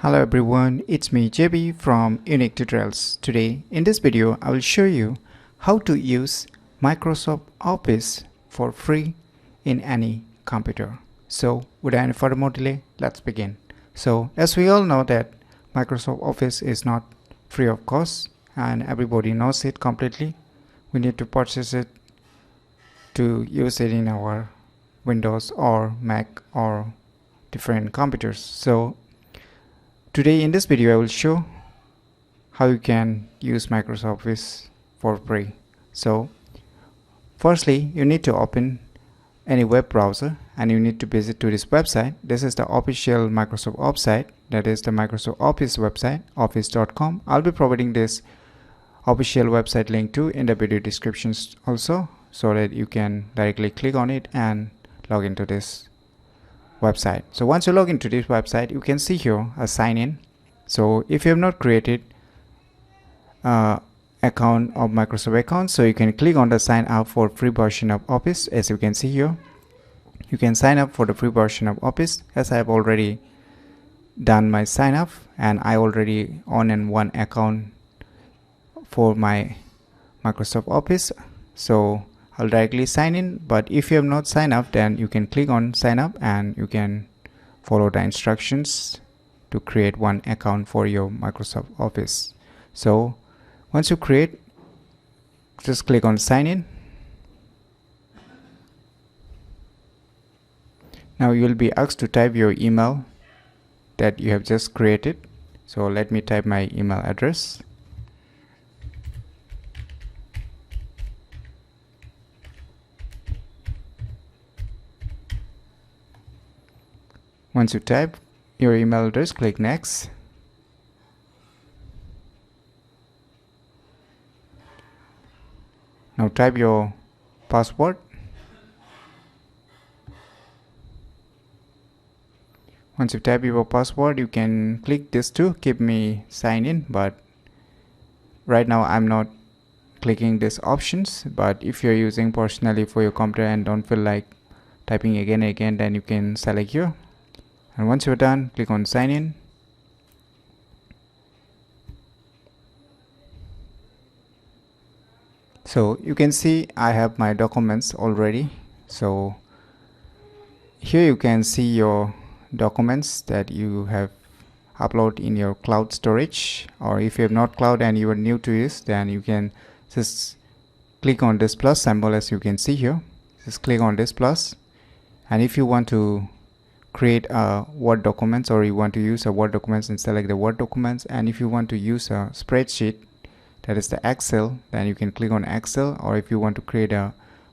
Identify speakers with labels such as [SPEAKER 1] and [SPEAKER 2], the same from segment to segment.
[SPEAKER 1] Hello everyone, it's me JB from Unique Tutorials. Today in this video I will show you how to use Microsoft Office for free in any computer. So without any further more delay, let's begin. So as we all know that Microsoft Office is not free of cost and everybody knows it completely. We need to purchase it to use it in our Windows or Mac or different computers. So today in this video I will show how you can use Microsoft Office for free. So firstly you need to open any web browser and you need to visit to this website. This is the official Microsoft website, that is the Microsoft Office website, office.com. I'll be providing this official website link too in the video descriptions also, so that you can directly click on it and log into this website. So once you log into this website, you can see here a sign in. So if you have not created account of Microsoft account, so you can click on the sign up for free version of Office. As you can see here, you can sign up for the free version of Office. As I have already done my sign up and I already own one account for my Microsoft Office, so I'll directly sign in. But if you have not signed up, then you can click on sign up and you can follow the instructions to create one account for your Microsoft Office. So once you create, just click on sign in. Now you will be asked to type your email that you have just created. So let me type my email address. Once you type your email address, click next. Now type your password. Once you type your password, you can click this to keep me sign in, but right now I'm not clicking these options. But if you're using personally for your computer and don't feel like typing again and again, then you can select here. And once you're done, click on sign in. So you can see I have my documents already. So here you can see your documents that you have uploaded in your cloud storage, or if you have not cloud and you are new to this, then you can just click on this plus symbol. As you can see here, just click on this plus, and if you want to create a Word documents, or you want to use a Word documents, and select the Word documents. And if you want to use a spreadsheet, that is the Excel, then you can click on Excel. Or if you want to create a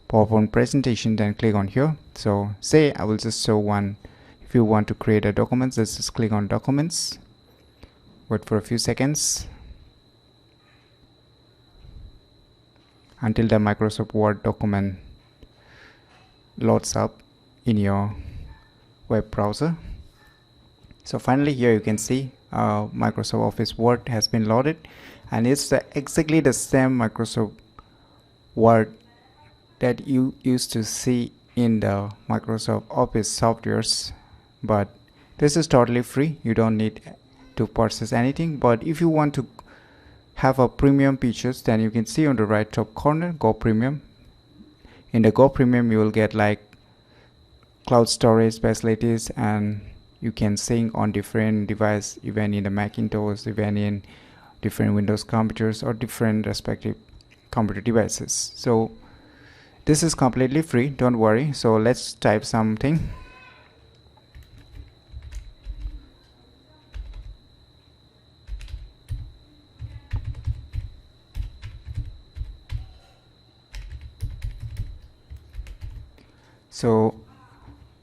[SPEAKER 1] PowerPoint presentation, then click on here. So say I will just show one. If you want to create a documents, just click on documents, wait for a few seconds until the Microsoft Word document loads up in your web browser. So finally here you can see Microsoft Office Word has been loaded, and it's exactly the same Microsoft Word that you used to see in the Microsoft Office softwares. But this is totally free, you don't need to purchase anything. But if you want to have a premium features, then you can see on the right top corner, Go Premium. In the Go Premium you will get like cloud storage facilities, and you can sync on different devices, even in the Macintosh, even in different Windows computers or different respective computer devices. So this is completely free, don't worry. So let's type something. So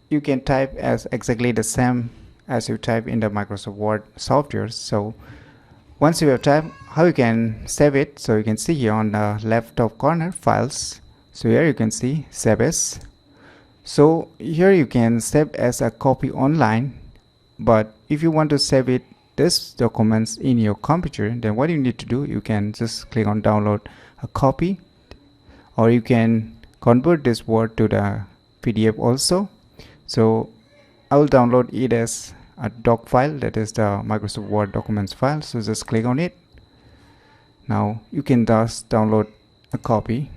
[SPEAKER 1] you can type as exactly the same as you type in the Microsoft Word software. So once you have typed, how you can save it, so you can see here on the left top corner, files. So here you can see save as. So here you can save as a copy online, but if you want to save it this documents in your computer, then what you need to do, you can just click on download a copy, or you can convert this Word to the PDF also. So I will download it as a doc file, that is the Microsoft Word documents file. So just click on it. Now you can thus download a copy.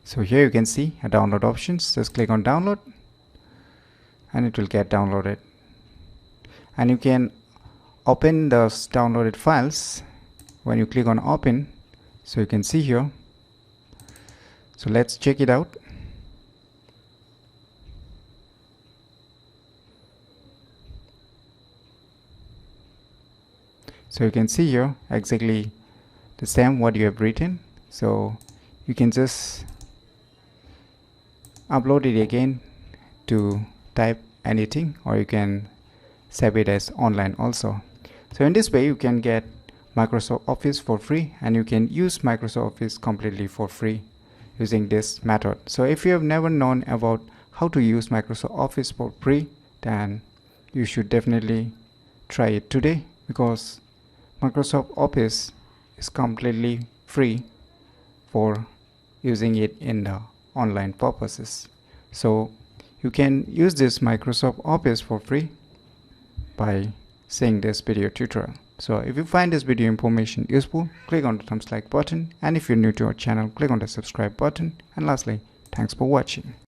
[SPEAKER 1] So here you can see a download options. Just click on download and it will get downloaded, and you can open those downloaded files when you click on open. So you can see here. So let's check it out. So you can see here exactly the same what you have written. So you can just upload it again to type anything, or you can save it as online also. So in this way you can get Microsoft Office for free, and you can use Microsoft Office completely for free using this method. So if you have never known about how to use Microsoft Office for free, then you should definitely try it today, because Microsoft Office is completely free for using it in the online purposes. So you can use this Microsoft Office for free by seeing this video tutorial. So if you find this video information useful, click on the thumbs like button, and if you're new to our channel, click on the subscribe button. And lastly, thanks for watching.